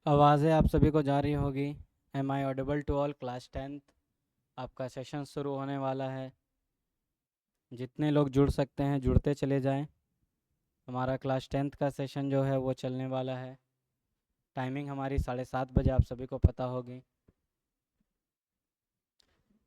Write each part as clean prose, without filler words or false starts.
आवाज़ें आप सभी को जा रही होगी। Am I audible to all? Class 10th आपका सेशन शुरू होने वाला है। जितने लोग जुड़ सकते हैं जुड़ते चले जाएं। हमारा क्लास 10th का सेशन जो है वो चलने वाला है। टाइमिंग हमारी 7:30 बजे आप सभी को पता होगी।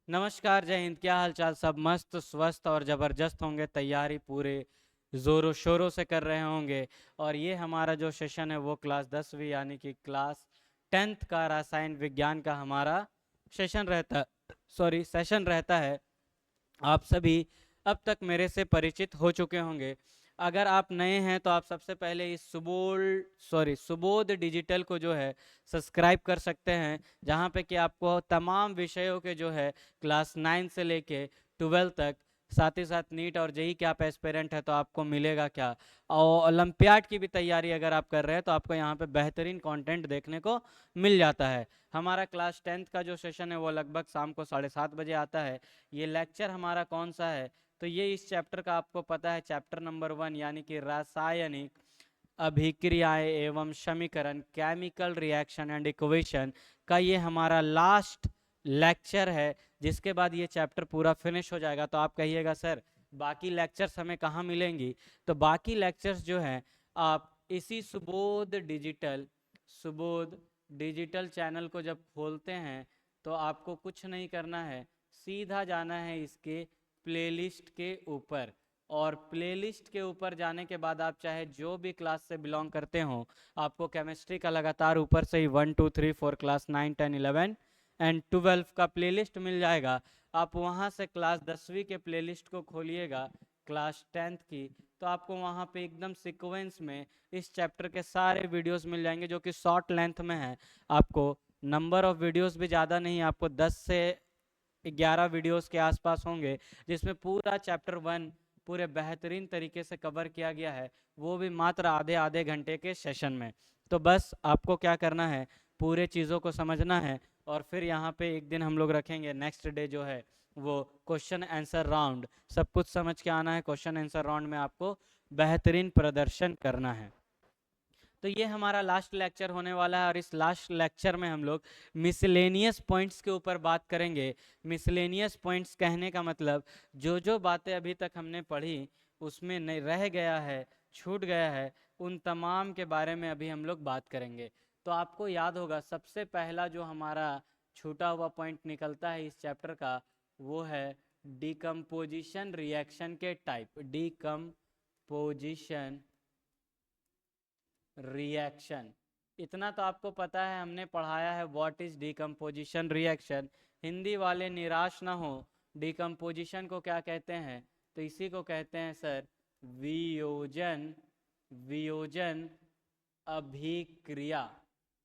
नमस्कार, जय हिंद। क्या हाल चाल? सब मस्त स्वस्थ और ज़बरदस्त होंगे। तैयारी पूरे ज़ोरों शोरों से कर रहे होंगे। और ये हमारा जो सेशन है वो क्लास 10वीं यानी कि क्लास 10th का रसायन विज्ञान का हमारा सेशन रहता है। आप सभी अब तक मेरे से परिचित हो चुके होंगे। अगर आप नए हैं तो आप सबसे पहले इस सुबोध डिजिटल को जो है सब्सक्राइब कर सकते हैं, जहाँ पे कि आपको तमाम विषयों के जो है क्लास 9 से लेके 12 तक, साथ ही साथ नीट और जेई के आप एस्पिरेंट है तो आपको मिलेगा क्या, और ओलंपियाड की भी तैयारी अगर आप कर रहे हैं तो आपको यहाँ पे बेहतरीन कंटेंट देखने को मिल जाता है। हमारा क्लास 10th का जो सेशन है वो लगभग शाम को 7:30 बजे आता है। ये लेक्चर हमारा कौन सा है? तो ये इस चैप्टर का आपको पता है, चैप्टर नंबर 1 यानी कि रासायनिक अभिक्रियाएं एवं समीकरण, केमिकल रिएक्शन एंड इक्वेशन का ये हमारा लास्ट लेक्चर है। जिसके बाद ये चैप्टर पूरा फिनिश हो जाएगा। तो आप कहिएगा सर बाकी लेक्चर्स हमें कहाँ मिलेंगी? तो बाकी लेक्चर्स जो हैं आप इसी सुबोध डिजिटल चैनल को जब खोलते हैं तो आपको कुछ नहीं करना है, सीधा जाना है इसके प्लेलिस्ट के ऊपर। और प्लेलिस्ट के ऊपर जाने के बाद आप चाहे जो भी क्लास से बिलोंग करते हो, आपको केमिस्ट्री का लगातार ऊपर से ही 1 2 3 4 क्लास 9 10 11 एंड 12 का प्लेलिस्ट मिल जाएगा। आप वहाँ से क्लास 10वीं के प्लेलिस्ट को खोलिएगा, क्लास 10th की, तो आपको वहाँ पे एकदम सीक्वेंस में इस चैप्टर के सारे वीडियोस मिल जाएंगे जो कि शॉर्ट लेंथ में है। आपको नंबर ऑफ वीडियोस भी ज़्यादा नहीं, आपको 10 से 11 वीडियोस के आसपास होंगे, जिसमें पूरा चैप्टर 1 पूरे बेहतरीन तरीके से कवर किया गया है, वो भी मात्र आधे आधे घंटे के सेशन में। तो बस आपको क्या करना है, पूरे चीज़ों को समझना है। और फिर यहाँ पे एक दिन हम लोग रखेंगे, नेक्स्ट डे जो है वो क्वेश्चन आंसर राउंड। सब कुछ समझ के आना है, क्वेश्चन आंसर राउंड में आपको बेहतरीन प्रदर्शन करना है। तो ये हमारा लास्ट लेक्चर होने वाला है और इस लास्ट लेक्चर में हम लोग मिसलेनियस पॉइंट्स के ऊपर बात करेंगे। मिसलेनियस पॉइंट्स कहने का मतलब जो जो बातें अभी तक हमने पढ़ी उसमें नहीं रह गया है, छूट गया है, उन तमाम के बारे में अभी हम लोग बात करेंगे। तो आपको याद होगा सबसे पहला जो हमारा छूटा हुआ पॉइंट निकलता है इस चैप्टर का, वो है डिकम्पोजिशन रिएक्शन के टाइप। डिकम्पोजिशन रिएक्शन, इतना तो आपको पता है, हमने पढ़ाया है what is decomposition reaction. Hindi वाले निराश ना हो, डिकम्पोजिशन को क्या कहते हैं? तो इसी को कहते हैं सर वियोजन। वियोजन अभिक्रिया।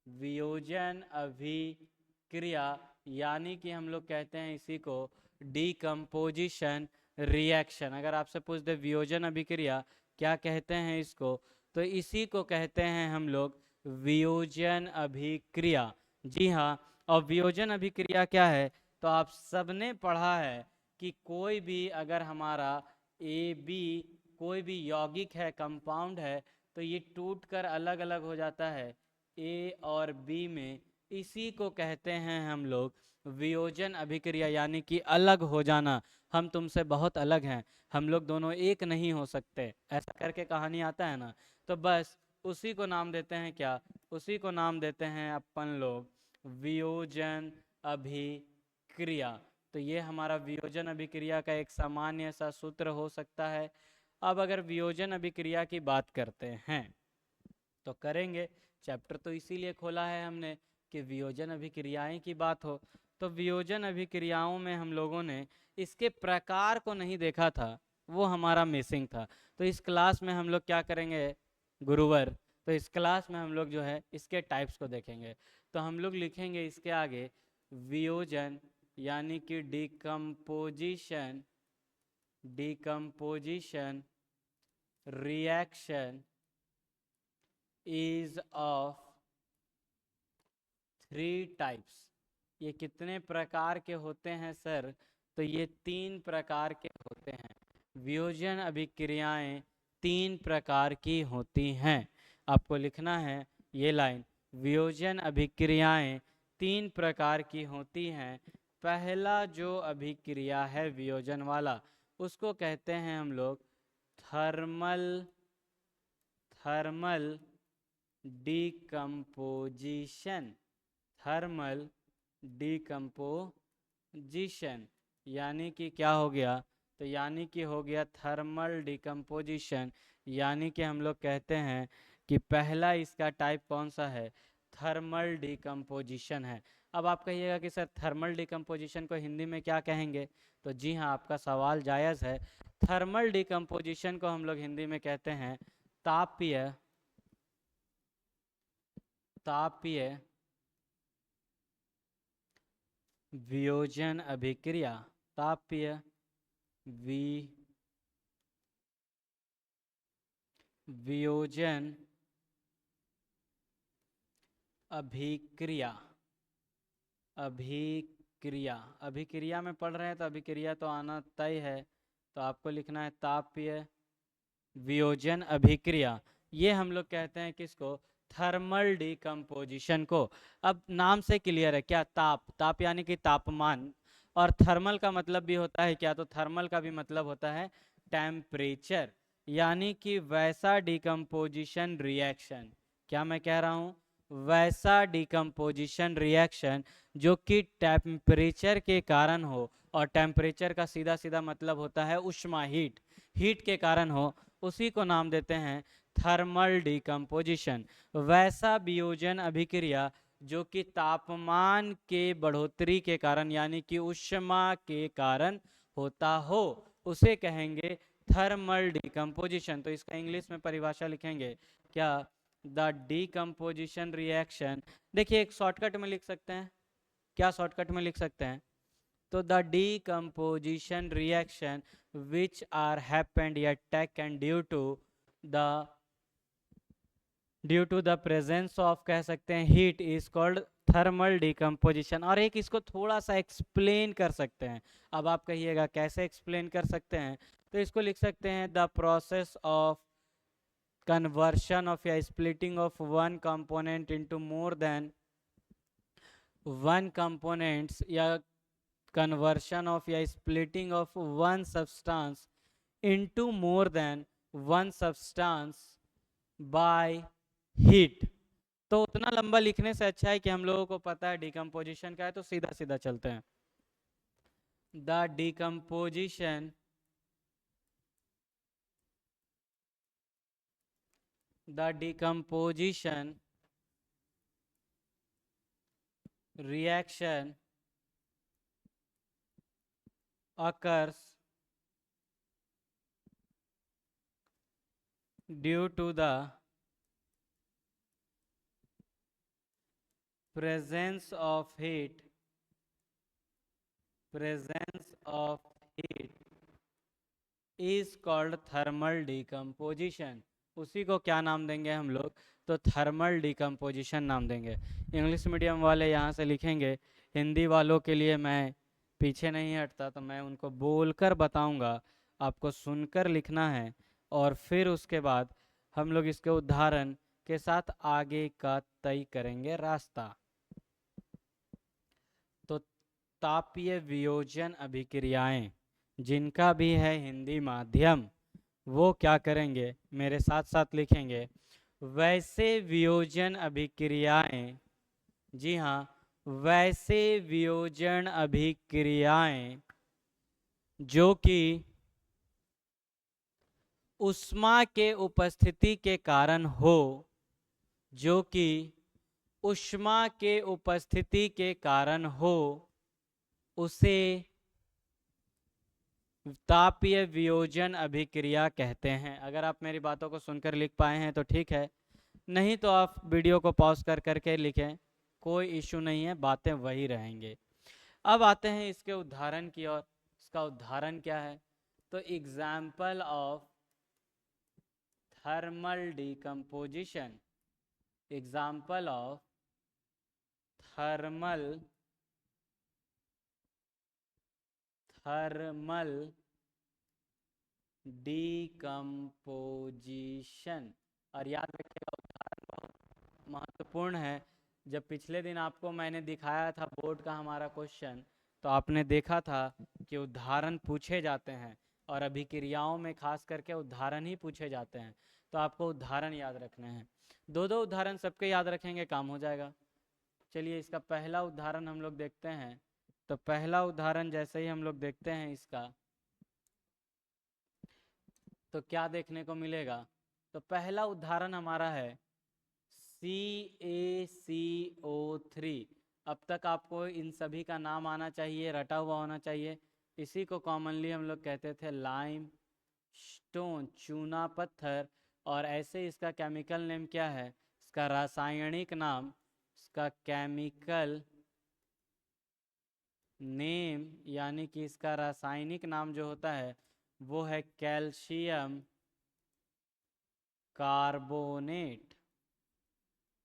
वियोजन अभिक्रिया यानी कि हम लोग कहते हैं इसी को डिकम्पोजिशन रिएक्शन। अगर आपसे पूछ दे वियोजन अभिक्रिया क्या कहते हैं इसको, तो इसी को कहते हैं हम लोग वियोजन अभिक्रिया। जी हाँ। और वियोजन अभिक्रिया क्या है? तो आप सबने पढ़ा है कि कोई भी अगर हमारा ए बी कोई भी यौगिक है, कंपाउंड है, तो ये टूट कर अलग अलग हो जाता है ए और बी में। इसी को कहते हैं हम लोग वियोजन अभिक्रिया यानी कि अलग हो जाना। हम तुमसे बहुत अलग हैं, हम लोग दोनों एक नहीं हो सकते, ऐसा करके कहानी आता है ना। तो बस उसी को नाम देते हैं क्या? उसी को नाम देते हैं अपन लोग वियोजन अभिक्रिया। तो ये हमारा वियोजन अभिक्रिया का एक सामान्य सा सूत्र हो सकता है। अब अगर वियोजन अभिक्रिया की बात करते हैं तो करेंगे, चैप्टर तो इसीलिए खोला है हमने कि वियोजन अभिक्रियाएं की बात हो। तो वियोजन अभिक्रियाओं में हम लोगों ने इसके प्रकार को नहीं देखा था, वो हमारा मिसिंग था। तो इस क्लास में हम लोग क्या करेंगे गुरुवर? तो इस क्लास में हम लोग जो है इसके टाइप्स को देखेंगे। तो हम लोग लिखेंगे इसके आगे वियोजन यानी कि decomposition. Decomposition reaction is of 3 types. ये कितने प्रकार के होते हैं सर? तो ये 3 प्रकार के होते हैं। वियोजन अभिक्रियाएं 3 प्रकार की होती हैं। आपको लिखना है ये लाइन, वियोजन अभिक्रियाएं 3 प्रकार की होती हैं। पहला जो अभिक्रिया है वियोजन वाला, उसको कहते हैं हम लोग thermal thermal decomposition. Thermal decomposition यानी कि क्या हो गया? तो यानी कि हो गया थर्मल डिकम्पोजिशन, यानी कि हम लोग कहते हैं कि पहला इसका टाइप कौन सा है? थर्मल डिकम्पोजिशन है। अब आप कहिएगा कि सर थर्मल डिकम्पोजिशन को हिंदी में क्या कहेंगे? तो जी हाँ, आपका सवाल जायज़ है। थर्मल डिकम्पोजिशन को हम लोग हिंदी में कहते हैं तापीय तापीय वियोजन अभिक्रिया। तापीय वियोजन अभिक्रिया। अभिक्रिया अभिक्रिया में पढ़ रहे हैं तो अभिक्रिया तो आना तय है, तो आपको लिखना है तापीय वियोजन अभिक्रिया। ये हम लोग कहते हैं किसको? थर्मल डिकम्पोजिशन को। अब नाम से क्लियर है क्या? ताप यानी कि तापमान, और थर्मल का मतलब भी होता है क्या? तो थर्मल का भी मतलब होता है टेम्परेचर, यानी कि वैसा डिकम्पोजिशन रिएक्शन। क्या मैं कह रहा हूँ? वैसा डिकम्पोजिशन रिएक्शन जो कि टेम्परेचर के कारण हो, और टेम्परेचर का सीधा सीधा मतलब होता है उष्मा, हीट के कारण हो, उसी को नाम देते हैं थर्मल डिकम्पोजिशन। वैसा वियोजन अभिक्रिया जो कि तापमान के बढ़ोतरी के कारण यानी कि ऊष्मा के कारण होता हो, उसे कहेंगे थर्मल डिकम्पोजिशन। तो इसका इंग्लिश में परिभाषा लिखेंगे क्या? The decomposition reaction. देखिए एक शॉर्टकट में लिख सकते हैं। क्या शॉर्टकट में लिख सकते हैं? तो the decomposition reaction which are happened yet taken due to the presence of कह सकते हैं heat is called thermal decomposition। और एक इसको थोड़ा सा एक्सप्लेन कर सकते हैं। अब आप कहिएगा कैसे एक्सप्लेन कर सकते हैं? तो इसको लिख सकते हैं the process of conversion of या splitting of one component into more than one components, या conversion of या splitting of one substance into more than one substance by heat। तो उतना लंबा लिखने से अच्छा है कि हम लोगों को पता है डिकम्पोजिशन क्या है, तो सीधा सीधा चलते हैं। The decomposition reaction occurs due to the presence of heat is called thermal decomposition। उसी को क्या नाम देंगे हम लोग? तो थर्मल डिकम्पोजिशन नाम देंगे। इंग्लिश मीडियम वाले यहाँ से लिखेंगे, हिंदी वालों के लिए मैं पीछे नहीं हटता, तो मैं उनको बोलकर बताऊंगा, आपको सुनकर लिखना है, और फिर उसके बाद हम लोग इसके उदाहरण के साथ आगे का तय करेंगे रास्ता। तो तापीय वियोजन अभिक्रियाएं जिनका भी है हिंदी माध्यम, वो क्या करेंगे? मेरे साथ साथ लिखेंगे वैसे वियोजन अभिक्रियाएं। जी हाँ, वैसे वियोजन अभिक्रियाएं जो कि ऊष्मा के उपस्थिति के कारण हो, जो कि ऊष्मा के उपस्थिति के कारण हो, उसे तापीय वियोजन अभिक्रिया कहते हैं। अगर आप मेरी बातों को सुनकर लिख पाए हैं तो ठीक है, नहीं तो आप वीडियो को पॉज कर करके लिखें, कोई इशू नहीं है, बातें वही रहेंगे। अब आते हैं इसके उदाहरण की ओर। इसका उदाहरण क्या है? तो example of thermal decomposition. Example of thermal decomposition. और याद रखिएगा उदाहरण बहुत महत्वपूर्ण है। जब पिछले दिन आपको मैंने दिखाया था बोर्ड का हमारा क्वेश्चन, तो आपने देखा था कि उदाहरण पूछे जाते हैं और अभिक्रियाओं में खास करके उदाहरण ही पूछे जाते हैं, तो आपको उदाहरण याद रखने हैं। दो दो उदाहरण सबके याद रखेंगे, काम हो जाएगा। चलिए इसका पहला उदाहरण हम लोग देखते हैं। तो पहला उदाहरण जैसे ही हम लोग देखते हैं इसका, तो क्या देखने को मिलेगा। तो पहला उदाहरण हमारा है CaCO3। अब तक आपको इन सभी का नाम आना चाहिए, रटा हुआ होना चाहिए। इसी को कॉमनली हम लोग कहते थे लाइम स्टोन, चूना पत्थर। और ऐसे इसका केमिकल नेम क्या है, इसका रासायनिक नाम, इसका केमिकल नेम यानी कि इसका रासायनिक नाम जो होता है वो है calcium carbonate.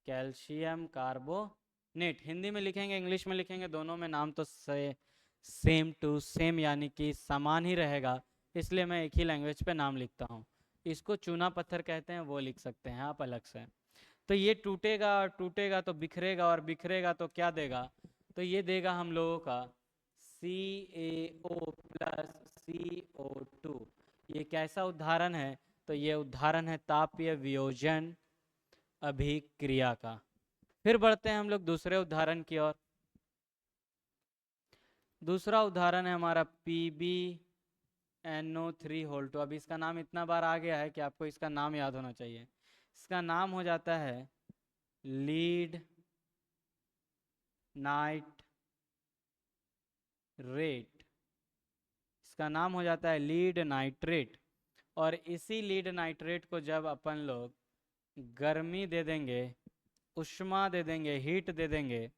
Calcium carbonate Hindi में लिखेंगे, इंग्लिश में लिखेंगे, दोनों में नाम तो सेम टू सेम यानी कि समान ही रहेगा, इसलिए मैं एक ही लैंग्वेज पे नाम लिखता हूँ। इसको चूना पत्थर कहते हैं, वो लिख सकते हैं आप अलग से। तो ये टूटेगा और टूटेगा तो बिखरेगा, और बिखरेगा तो क्या देगा, तो ये देगा हम लोगों का CaO प्लस CO2। ये कैसा उदाहरण है, तो ये उदाहरण है तापीय वियोजन अभिक्रिया का। फिर बढ़ते हैं हम लोग दूसरे उदाहरण की ओर। दूसरा उदाहरण है हमारा PbNO3 अब इसका नाम इतना बार आ गया है कि आपको इसका नाम याद होना चाहिए। इसका नाम हो जाता है लीड नाइट्रेट। इसका नाम हो जाता है लीड नाइट्रेट। और इसी लीड नाइट्रेट को जब अपन लोग गर्मी दे देंगे, उष्मा दे देंगे, हीट दे देंगे,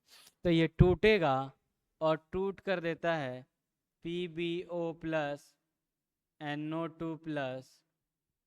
तो ये टूटेगा और टूट कर देता है PbO plus NO2 plus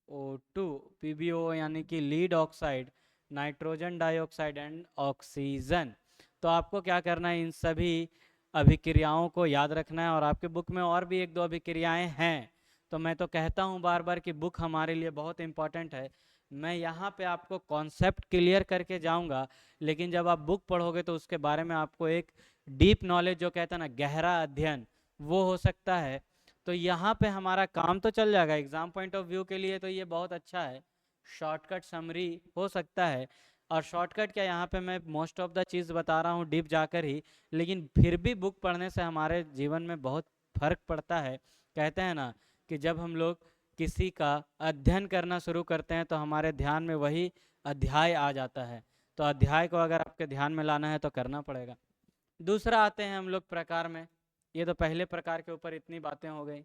O2। PbO यानी कि lead oxide, nitrogen dioxide and oxygen. तो आपको क्या करना है, इन सभी अभिक्रियाओं को याद रखना है। और आपके बुक में और भी एक दो अभिक्रियाएं हैं, तो मैं तो कहता हूँ बार बार कि बुक हमारे लिए बहुत इंपॉर्टेंट है। मैं यहाँ पे आपको कॉन्सेप्ट क्लियर करके जाऊँगा, लेकिन जब आप बुक पढ़ोगे तो उसके बारे में आपको एक डीप नॉलेज, जो कहता है ना गहरा अध्ययन, वो हो सकता है। तो यहाँ पे हमारा काम तो चल जाएगा एग्जाम पॉइंट ऑफ व्यू के लिए, तो ये बहुत अच्छा है, शॉर्टकट समरी हो सकता है। और शॉर्टकट क्या, यहाँ पे मैं मोस्ट ऑफ द चीज़ बता रहा हूँ डीप जाकर ही, लेकिन फिर भी बुक पढ़ने से हमारे जीवन में बहुत फर्क पड़ता है। कहते हैं ना कि जब हम लोग किसी का अध्ययन करना शुरू करते हैं तो हमारे ध्यान में वही अध्याय आ जाता है। तो अध्याय को अगर आपके ध्यान में लाना है तो करना पड़ेगा। दूसरा आते हैं हम लोग प्रकार में। ये तो पहले प्रकार के ऊपर इतनी बातें हो गई।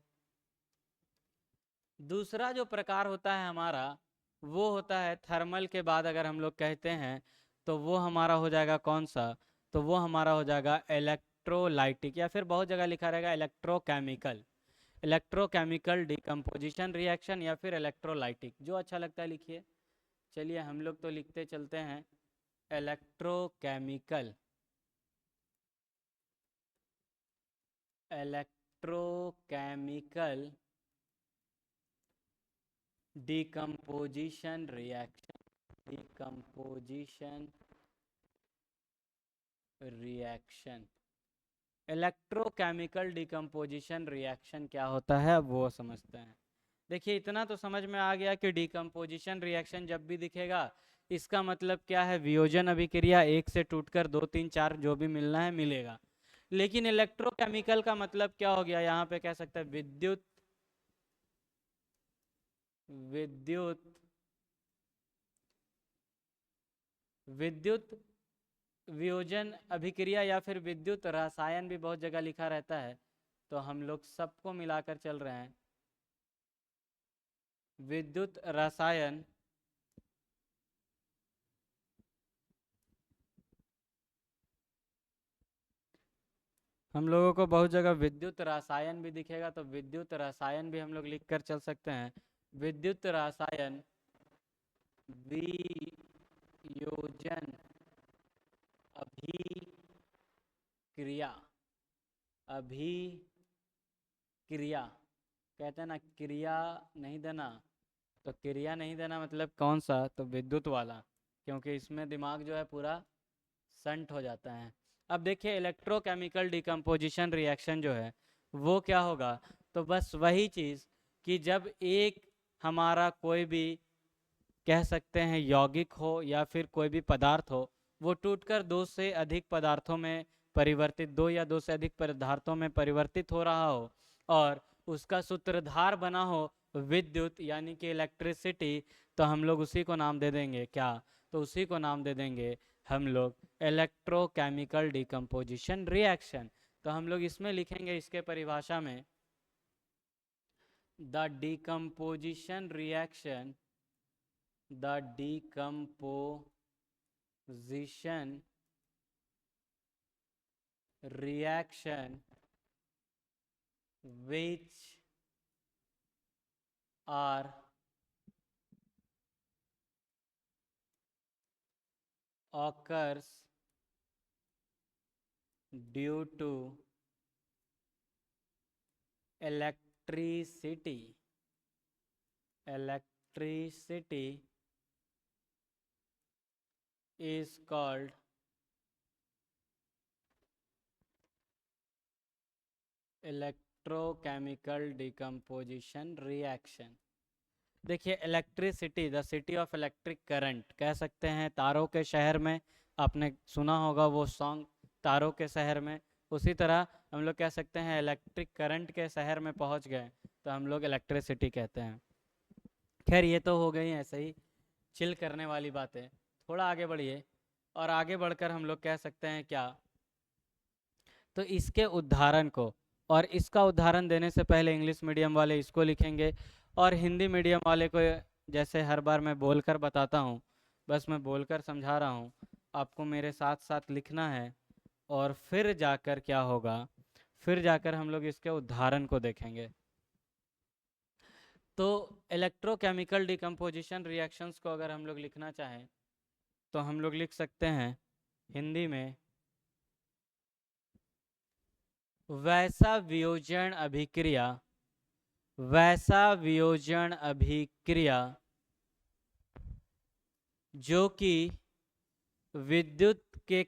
दूसरा जो प्रकार होता है हमारा, वो होता है थर्मल के बाद अगर हम लोग कहते हैं तो वो हमारा हो जाएगा कौन सा, तो वो हमारा हो जाएगा इलेक्ट्रोलाइटिक, या फिर बहुत जगह लिखा रहेगा इलेक्ट्रोकेमिकल। इलेक्ट्रोकेमिकल डिकम्पोजिशन रिएक्शन या फिर इलेक्ट्रोलाइटिक, जो अच्छा लगता है लिखिए। चलिए हम लोग तो लिखते चलते हैं electrochemical. Electrochemical decomposition reaction. Decomposition reaction, electrochemical decomposition reaction क्या होता है अब वो समझते हैं। देखिए इतना तो समझ में आ गया कि डिकम्पोजिशन रिएक्शन जब भी दिखेगा इसका मतलब क्या है, वियोजन अभिक्रिया, एक से टूटकर दो तीन चार जो भी मिलना है मिलेगा। लेकिन इलेक्ट्रोकेमिकल का मतलब क्या हो गया, यहाँ पे कह सकते हैं विद्युत विद्युत विद्युत वियोजन अभिक्रिया या फिर विद्युत रसायन भी बहुत जगह लिखा रहता है, तो हम लोग सबको मिलाकर चल रहे हैं विद्युत रसायन। हम लोगों को बहुत जगह विद्युत रसायन भी दिखेगा, तो विद्युत रसायन भी हम लोग लिख कर चल सकते हैं। विद्युत रसायन वियोजन अभिक्रिया। अभिक्रिया कहते हैं ना, क्रिया नहीं देना, तो क्रिया नहीं देना मतलब कौन सा, तो विद्युत वाला, क्योंकि इसमें दिमाग जो है पूरा संट हो जाता है। अब देखिए इलेक्ट्रोकेमिकल डिकम्पोजिशन रिएक्शन जो है वो क्या होगा, तो बस वही चीज़ कि जब एक हमारा कोई भी कह सकते हैं यौगिक हो या फिर कोई भी पदार्थ हो, वो टूटकर दो से अधिक पदार्थों में परिवर्तित, दो या दो से अधिक पदार्थों में परिवर्तित हो रहा हो और उसका सूत्रधार बना हो विद्युत यानी कि इलेक्ट्रिसिटी, तो हम लोग उसी को नाम दे देंगे क्या, तो उसी को नाम दे देंगे हम लोग इलेक्ट्रोकेमिकल डिकम्पोजिशन रिएक्शन। तो हम लोग इसमें लिखेंगे इसके परिभाषा में, the decomposition reaction, the decomposition reaction which are occurs due to electricity is called electrochemical decomposition reaction. देखिए electricity, the city of electric current कह सकते हैं, तारों के शहर में, आपने सुना होगा वो सॉन्ग तारों के शहर में, उसी तरह हम लोग कह सकते हैं इलेक्ट्रिक करंट के शहर में पहुंच गए तो हम लोग इलेक्ट्रिसिटी कहते हैं। खैर ये तो हो गई ऐसे ही चिल करने वाली बातें, थोड़ा आगे बढ़िए और आगे बढ़कर हम लोग कह सकते हैं क्या, तो इसके उदाहरण को, और इसका उदाहरण देने से पहले इंग्लिश मीडियम वाले इसको लिखेंगे और हिंदी मीडियम वाले को जैसे हर बार मैं बोलकर बताता हूँ, बस मैं बोलकर समझा रहा हूँ, आपको मेरे साथ साथ लिखना है और फिर जाकर क्या होगा, फिर जाकर हम लोग इसके उदाहरण को देखेंगे। तो इलेक्ट्रोकेमिकल डिकम्पोजिशन रिएक्शंस को अगर हम लोग लिखना चाहें तो हम लोग लिख सकते हैं हिंदी में, वैसा वियोजन अभिक्रिया, वैसा वियोजन अभिक्रिया जो कि विद्युत के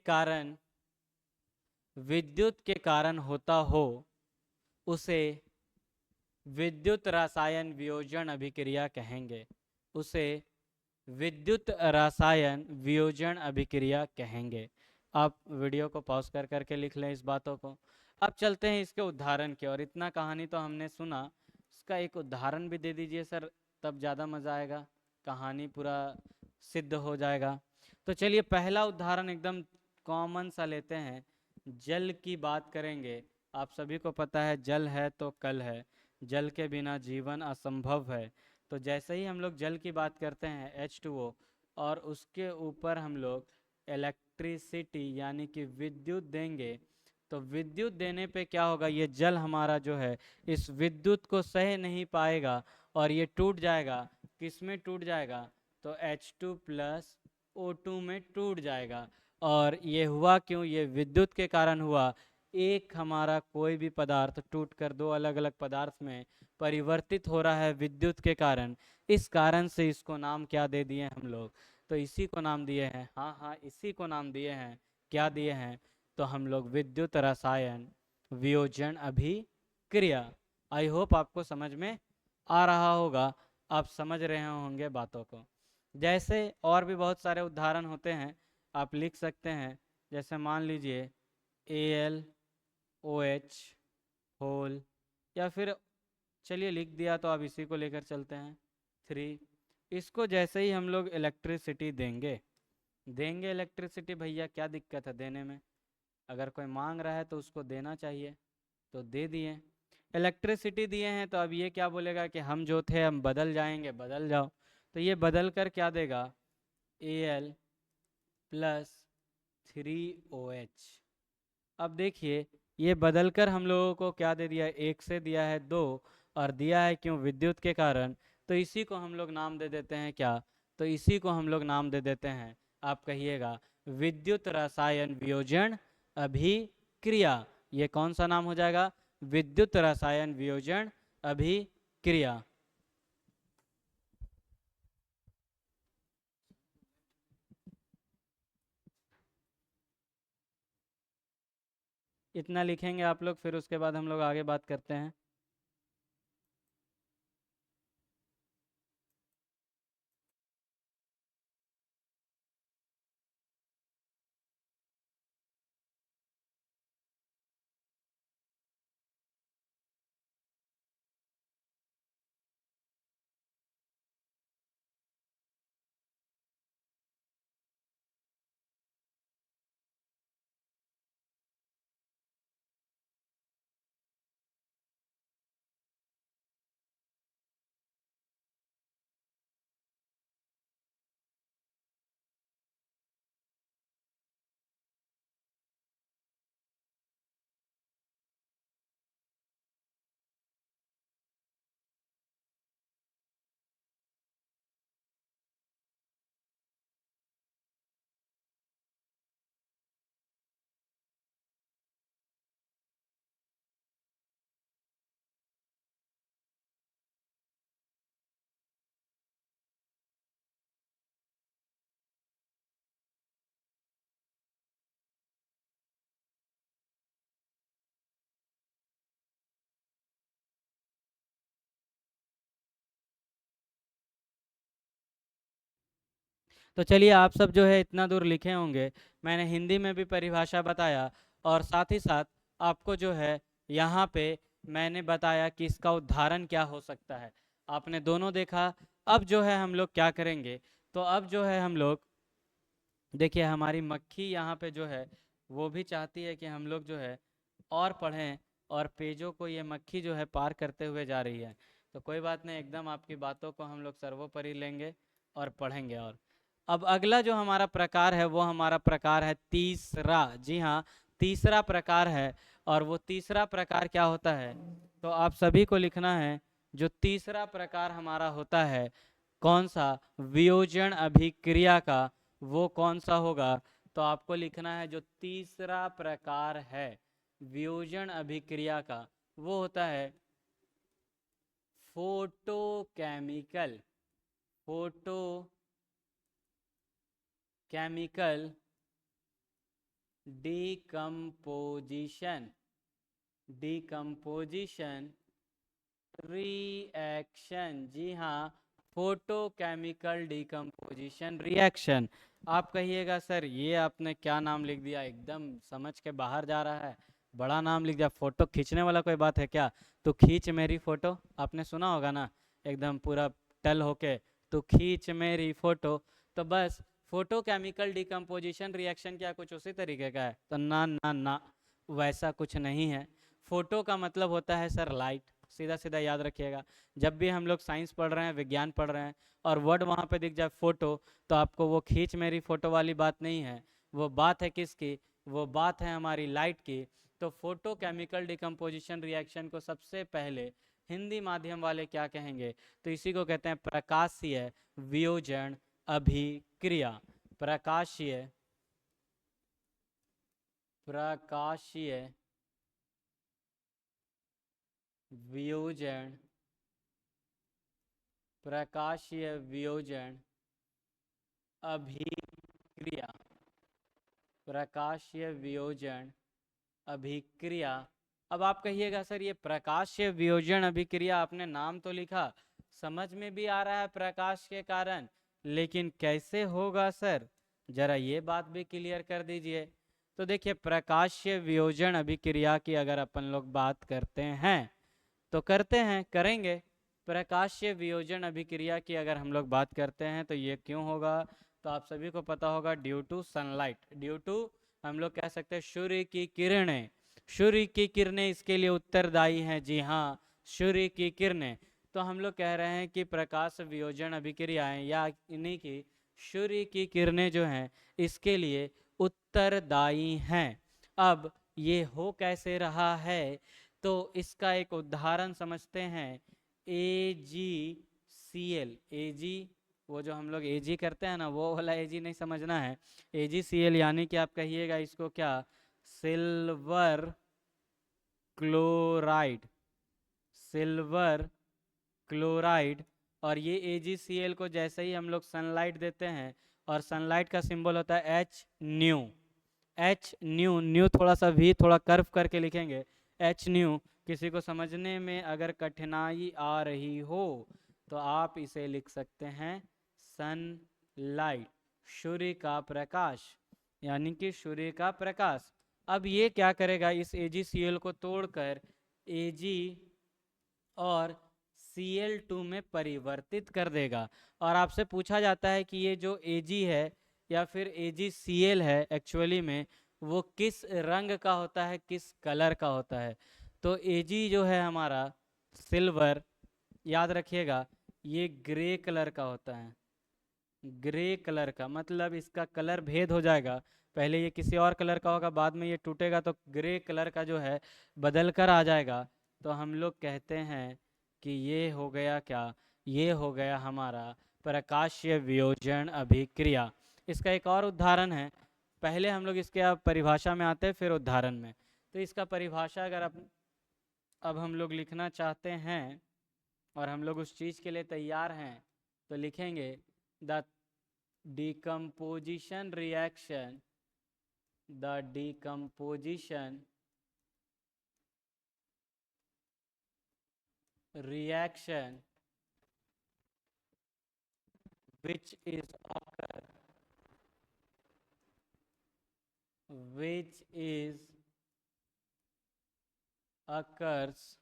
कारण होता हो, उसे विद्युत रासायन वियोजन अभिक्रिया कहेंगे, उसे विद्युत रासायन वियोजन अभिक्रिया कहेंगे। आप वीडियो को पॉज कर करके लिख लें इस बातों को। अब चलते हैं इसके उदाहरण की ओर। इतना कहानी तो हमने सुना, इसका एक उदाहरण भी दे दीजिए सर, तब ज़्यादा मज़ा आएगा, कहानी पूरा सिद्ध हो जाएगा। तो चलिए पहला उदाहरण एकदम कॉमन सा लेते हैं, जल की बात करेंगे। आप सभी को पता है जल है तो कल है, जल के बिना जीवन असंभव है। तो जैसे ही हम लोग जल की बात करते हैं H2O और उसके ऊपर हम लोग इलेक्ट्रिसिटी यानी कि विद्युत देंगे, तो विद्युत देने पे क्या होगा, ये जल हमारा जो है इस विद्युत को सह नहीं पाएगा और ये टूट जाएगा। किस में टूट जाएगा, तो H2+O2 में टूट जाएगा। और ये हुआ क्यों, ये विद्युत के कारण हुआ। एक हमारा कोई भी पदार्थ टूटकर दो अलग अलग पदार्थ में परिवर्तित हो रहा है विद्युत के कारण, इस कारण से इसको नाम क्या दे दिए हम लोग, तो इसी को नाम दिए हैं, हाँ इसी को नाम दिए हैं, क्या दिए हैं, तो हम लोग विद्युत रसायन वियोजन अभिक्रिया। आई होप आपको समझ में आ रहा होगा, आप समझ रहे होंगे बातों को। जैसे और भी बहुत सारे उदाहरण होते हैं, आप लिख सकते हैं, जैसे मान लीजिए AlOH होल, या फिर चलिए लिख दिया तो अब इसी को लेकर चलते हैं 3। इसको जैसे ही हम लोग इलेक्ट्रिसिटी देंगे इलेक्ट्रिसिटी, भैया क्या दिक्कत है देने में, अगर कोई मांग रहा है तो उसको देना चाहिए, तो दे दिए। इलेक्ट्रिसिटी दिए हैं तो अब ये क्या बोलेगा कि हम जो थे हम बदल जाएंगे, बदल जाओ, तो ये बदल कर क्या देगा, Al+3OH। अब देखिए ये बदलकर हम लोगों को क्या दे दिया, 1 से दिया है 2 और दिया है क्यों, विद्युत के कारण। तो इसी को हम लोग नाम दे देते हैं क्या, तो इसी को हम लोग नाम दे देते हैं, आप कहिएगा विद्युत रसायन वियोजन अभिक्रिया। ये कौन सा नाम हो जाएगा, विद्युत रसायन वियोजन अभिक्रिया। इतना लिखेंगे आप लोग, फिर उसके बाद हम लोग आगे बात करते हैं। तो चलिए, आप सब जो है इतना दूर लिखे होंगे, मैंने हिंदी में भी परिभाषा बताया, और साथ ही साथ आपको जो है यहाँ पे मैंने बताया कि इसका उदाहरण क्या हो सकता है। आपने दोनों देखा। अब जो है हम लोग क्या करेंगे, तो अब जो है हम लोग देखिए, हमारी मक्खी यहाँ पे जो है वो भी चाहती है कि हम लोग जो है और पढ़ें, और पेजों को ये मक्खी जो है पार करते हुए जा रही है। तो कोई बात नहीं, एकदम आपकी बातों को हम लोग सर्वोपरि लेंगे और पढ़ेंगे। और अब अगला जो हमारा प्रकार है वो हमारा प्रकार है तीसरा। जी हाँ, तीसरा प्रकार है। और वो तीसरा प्रकार क्या होता है, तो आप सभी को लिखना है। जो तीसरा प्रकार हमारा होता है, कौन सा, वियोजन अभिक्रिया का, वो कौन सा होगा, तो आपको लिखना है जो तीसरा प्रकार है वियोजन अभिक्रिया का, वो होता है photochemical, photochemical decomposition, decomposition reaction. जी हाँ, फोटोकेमिकल डिकम्पोजिशन रिएक्शन। आप कहिएगा सर ये आपने क्या नाम लिख दिया, एकदम समझ के बाहर जा रहा है, बड़ा नाम लिख दिया। फोटो खींचने वाला कोई बात है क्या? तो खींच मेरी फोटो, आपने सुना होगा ना, एकदम पूरा टल होके, तो खींच मेरी फोटो। तो बस फोटोकेमिकल डिकम्पोजिशन रिएक्शन क्या कुछ उसी तरीके का है? तो ना ना ना, वैसा कुछ नहीं है। फोटो का मतलब होता है सर लाइट, सीधा सीधा याद रखिएगा। जब भी हम लोग साइंस पढ़ रहे हैं, विज्ञान पढ़ रहे हैं, और वर्ड वहाँ पे दिख जाए फोटो, तो आपको वो खींच मेरी फोटो वाली बात नहीं है। वो बात है किसकी? वो बात है हमारी लाइट की। तो फोटो केमिकल डिकम्पोजिशन रिएक्शन को सबसे पहले हिंदी माध्यम वाले क्या कहेंगे, तो इसी को कहते हैं प्रकाशीय वियोजन अभिक्रिया। प्रकाशीय प्रकाशीय वियोजन प्रकाशीय वियोजन अभिक्रिया, प्रकाशीय वियोजन अभिक्रिया। अब आप कहिएगा सर ये प्रकाशीय वियोजन अभिक्रिया, आपने नाम तो लिखा, समझ में भी आ रहा है प्रकाश के कारण, लेकिन कैसे होगा सर, जरा ये बात भी क्लियर कर दीजिए। तो देखिए, प्रकाशीय वियोजन अभिक्रिया की अगर अपन लोग बात करते हैं, तो करते हैं, करेंगे। प्रकाशीय वियोजन अभिक्रिया की अगर हम लोग बात करते हैं तो ये क्यों होगा, तो आप सभी को पता होगा, due to sunlight, due to, हम लोग कह सकते हैं सूर्य की किरणें। सूर्य की किरणें इसके लिए उत्तरदायी हैं। जी हाँ, सूर्य की किरणें। तो हम लोग कह रहे हैं कि प्रकाश वियोजन अभिक्रियाएं, या इन्हीं की सूर्य की किरणें जो हैं इसके लिए उत्तरदायी हैं। अब ये हो कैसे रहा है, तो इसका एक उदाहरण समझते हैं। AgCl, Ag, वो जो हम लोग Ag करते हैं ना, वो वाला Ag नहीं समझना है। AgCl यानी कि आप कहिएगा इसको क्या, सिल्वर क्लोराइड, सिल्वर क्लोराइड। और ये AgCl को जैसे ही हम लोग सनलाइट देते हैं, और सनलाइट का सिंबल होता है H new, H new, new थोड़ा सा वी थोड़ा कर्व करके लिखेंगे, एच न्यू। किसी को समझने में अगर कठिनाई आ रही हो तो आप इसे लिख सकते हैं सनलाइट, सूर्य का प्रकाश, यानी कि सूर्य का प्रकाश। अब ये क्या करेगा, इस AgCl को तोड़कर Ag और Cl2 में परिवर्तित कर देगा। और आपसे पूछा जाता है कि ये जो Ag है या फिर AgCl है एक्चुअली में वो किस रंग का होता है, किस कलर का होता है। तो Ag जो है हमारा सिल्वर, याद रखिएगा ये ग्रे कलर का होता है, ग्रे कलर का, मतलब इसका कलर भेद हो जाएगा, पहले ये किसी और कलर का होगा, बाद में ये टूटेगा तो ग्रे कलर का जो है बदल कर आ जाएगा। तो हम लोग कहते हैं कि ये हो गया क्या, ये हो गया हमारा प्रकाशीय वियोजन अभिक्रिया। इसका एक और उदाहरण है, पहले हम लोग इसके अब परिभाषा में आते हैं फिर उदाहरण में। तो इसका परिभाषा अगर अब हम लोग लिखना चाहते हैं और हम लोग उस चीज़ के लिए तैयार हैं तो लिखेंगे the decomposition reaction, the decomposition reaction which is occur, which is occurs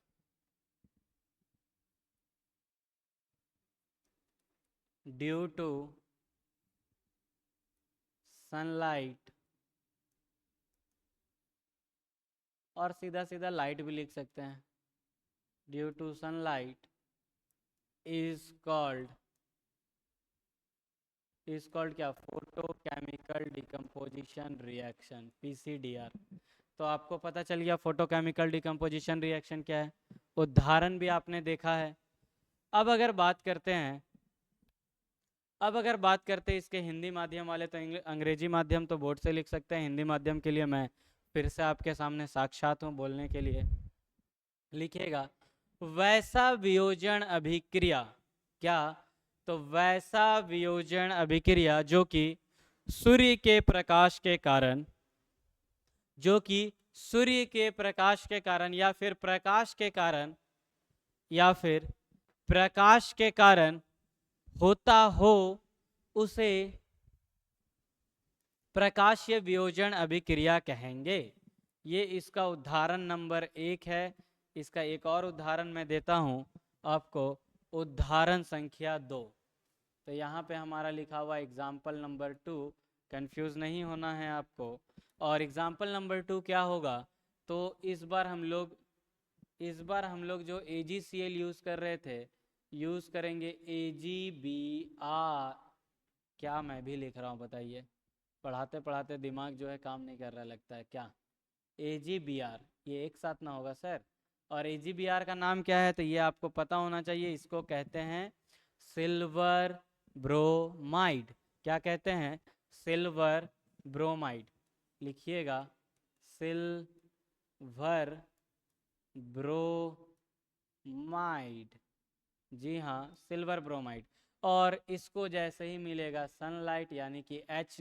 due to sunlight, और सीधा सीधा लाइट भी लिख सकते हैं, due to sunlight is called क्या, photochemical decomposition reaction, PCDR। तो आपको पता चल गया फोटो केमिकल डिकम्पोजिशन रिएक्शन क्या है, उदाहरण भी आपने देखा है। अब अगर बात करते हैं इसके हिंदी माध्यम वाले, तो अंग्रेजी माध्यम तो बोर्ड से लिख सकते हैं, हिंदी माध्यम के लिए मैं फिर से आपके सामने साक्षात हूँ बोलने के लिए। लिखिएगा वैसा वियोजन अभिक्रिया, क्या, तो वैसा वियोजन अभिक्रिया जो कि सूर्य के प्रकाश के कारण, जो कि सूर्य के प्रकाश के कारण या फिर प्रकाश के कारण या फिर प्रकाश के कारण होता हो उसे प्रकाशीय वियोजन अभिक्रिया कहेंगे। ये इसका उदाहरण नंबर 1 है। इसका एक और उदाहरण मैं देता हूं आपको, उदाहरण संख्या 2। तो यहाँ पे हमारा लिखा हुआ एग्जाम्पल नंबर 2, कंफ्यूज नहीं होना है आपको। और एग्जाम्पल नंबर 2 क्या होगा, तो इस बार हम लोग जो AgCl यूज़ कर रहे थे, यूज़ करेंगे AgBr। क्या मैं भी लिख रहा हूँ बताइए, पढ़ाते पढ़ाते दिमाग जो है काम नहीं कर रहा लगता है क्या। AgBr, ये एक साथ ना होगा सर। और AgBr का नाम क्या है, तो ये आपको पता होना चाहिए, इसको कहते हैं सिल्वर ब्रोमाइड। क्या कहते हैं, सिल्वर ब्रोमाइड। लिखिएगा सिल्वर ब्रोमाइड, जी हाँ सिल्वर ब्रोमाइड। और इसको जैसे ही मिलेगा सनलाइट यानी कि H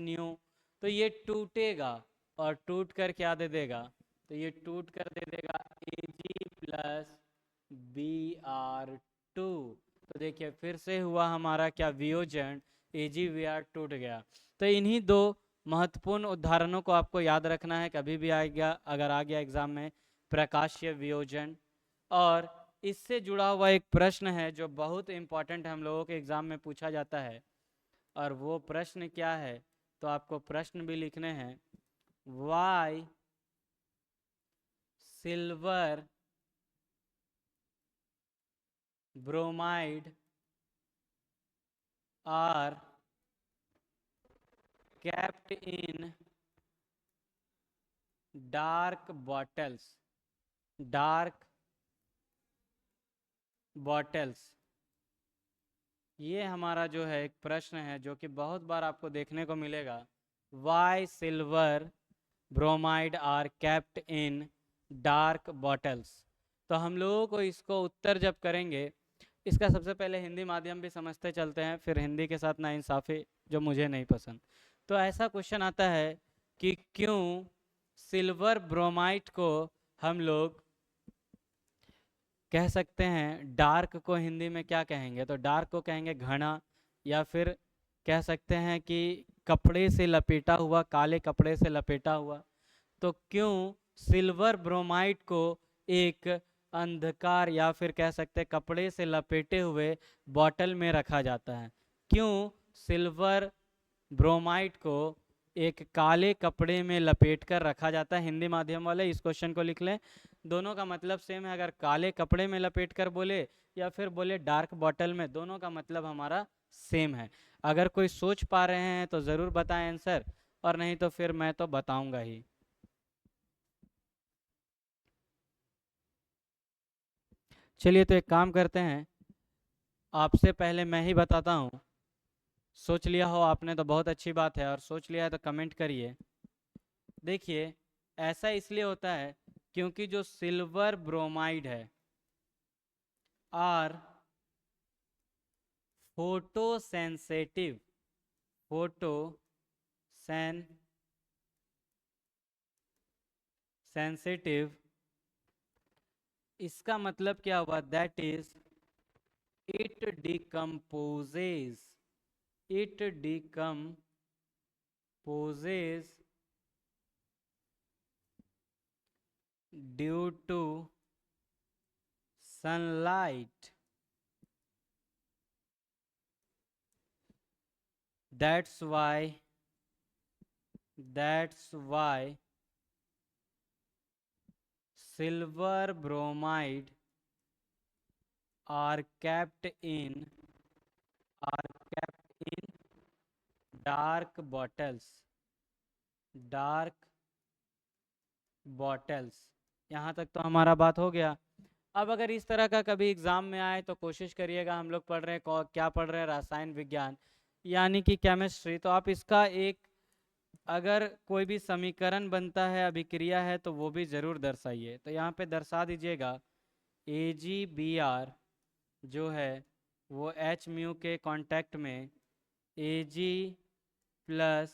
तो ये टूटेगा और टूट कर क्या दे देगा, तो ये टूट कर दे देगा Ag+Br2। तो देखिए फिर से हुआ हमारा क्या, वियोजन, AgBr टूट गया। तो इन्हीं दो महत्वपूर्ण उदाहरणों को आपको याद रखना है, कभी भी आएगा अगर आ गया एग्जाम में प्रकाशीय वियोजन। और इससे जुड़ा हुआ एक प्रश्न है जो बहुत इंपॉर्टेंट है, हम लोगों के एग्जाम में पूछा जाता है, और वो प्रश्न क्या है, तो आपको प्रश्न भी लिखने हैं, why silver bromide are kept in dark bottles, ये हमारा जो है एक प्रश्न है जो कि बहुत बार आपको देखने को मिलेगा। Why silver bromide are kept in dark bottles. तो हम लोगों को इसको उत्तर जब करेंगे, इसका सबसे पहले हिंदी माध्यम भी समझते चलते हैं, फिर हिंदी के साथ नाइंसाफ़ी जो मुझे नहीं पसंद। तो ऐसा क्वेश्चन आता है कि क्यों सिल्वर ब्रोमाइड को हम लोग कह सकते हैं, डार्क को हिंदी में क्या कहेंगे, तो डार्क को कहेंगे घना, या फिर कह सकते हैं कि कपड़े से लपेटा हुआ, काले कपड़े से लपेटा हुआ। तो क्यों सिल्वर ब्रोमाइड को एक अंधकार या फिर कह सकते हैं कपड़े से लपेटे हुए बॉटल में रखा जाता है? क्यों सिल्वर ब्रोमाइड को एक काले कपड़े में लपेट कर रखा जाता है? हिंदी माध्यम वाले इस क्वेश्चन को लिख लें, दोनों का मतलब सेम है। अगर काले कपड़े में लपेट कर बोले या फिर बोले डार्क बॉटल में, दोनों का मतलब हमारा सेम है। अगर कोई सोच पा रहे हैं तो ज़रूर बताएं आंसर, और नहीं तो फिर मैं तो बताऊंगा ही। चलिए तो एक काम करते हैं, आपसे पहले मैं ही बताता हूँ। सोच लिया हो आपने तो बहुत अच्छी बात है, और सोच लिया है तो कमेंट करिए। देखिए, ऐसा इसलिए होता है क्योंकि जो सिल्वर ब्रोमाइड है are photosensitive, photosensitive, इसका मतलब क्या हुआ? That is it decomposes, it decomposes due to sunlight. That's why silver bromide are kept in dark bottles। यहाँ तक तो हमारा बात हो गया। अब अगर इस तरह का कभी एग्जाम में आए तो कोशिश करिएगा, हम लोग पढ़ रहे हैं क्या पढ़ रहे हैं, रसायन विज्ञान यानी कि केमिस्ट्री, तो आप इसका एक अगर कोई भी समीकरण बनता है, अभिक्रिया है, तो वो भी ज़रूर दर्शाइए। तो यहाँ पे दर्शा दीजिएगा AgBr जो है वो H म्यू के कांटेक्ट में Ag प्लस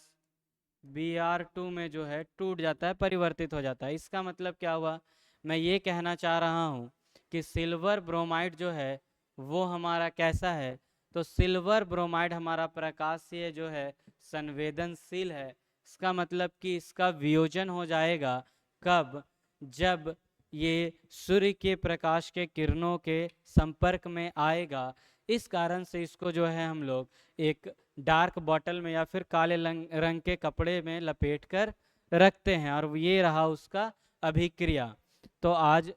Br2 में जो है टूट जाता है, परिवर्तित हो जाता है। इसका मतलब क्या हुआ? मैं ये कहना चाह रहा हूँ कि सिल्वर ब्रोमाइड जो है वो हमारा कैसा है? तो सिल्वर ब्रोमाइड हमारा प्रकाशीय जो है संवेदनशील है। इसका मतलब कि इसका वियोजन हो जाएगा कब? जब ये सूर्य के प्रकाश के किरणों के संपर्क में आएगा। इस कारण से इसको जो है हम लोग एक डार्क बॉटल में या फिर काले रंग के कपड़े में लपेट कर रखते हैं, और ये रहा उसका अभिक्रिया। तो आज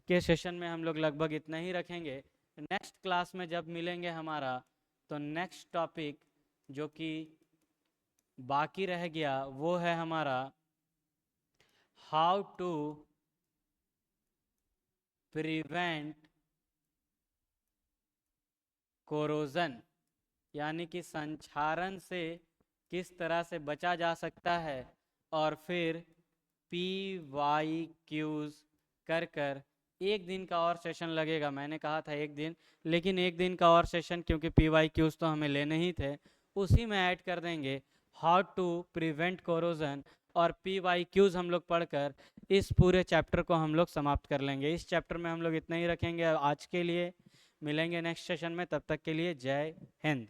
के सेशन में हम लोग लगभग इतना ही रखेंगे। नेक्स्ट क्लास में जब मिलेंगे हमारा, तो नेक्स्ट टॉपिक जो कि बाकी रह गया वो है हमारा हाउ टू प्रिवेंट कोरोजन, यानी कि संक्षारण से किस तरह से बचा जा सकता है। और फिर PYQs कर कर एक दिन का और सेशन लगेगा। मैंने कहा था एक दिन, लेकिन एक दिन का और सेशन क्योंकि PYQs तो हमें लेने ही थे, उसी में ऐड कर देंगे हाउ टू प्रिवेंट कोरोजन, और PYQs हम लोग पढ़कर इस पूरे चैप्टर को हम लोग समाप्त कर लेंगे। इस चैप्टर में हम लोग इतना ही रखेंगे आज के लिए। मिलेंगे नेक्स्ट सेशन में, तब तक के लिए जय हिंद।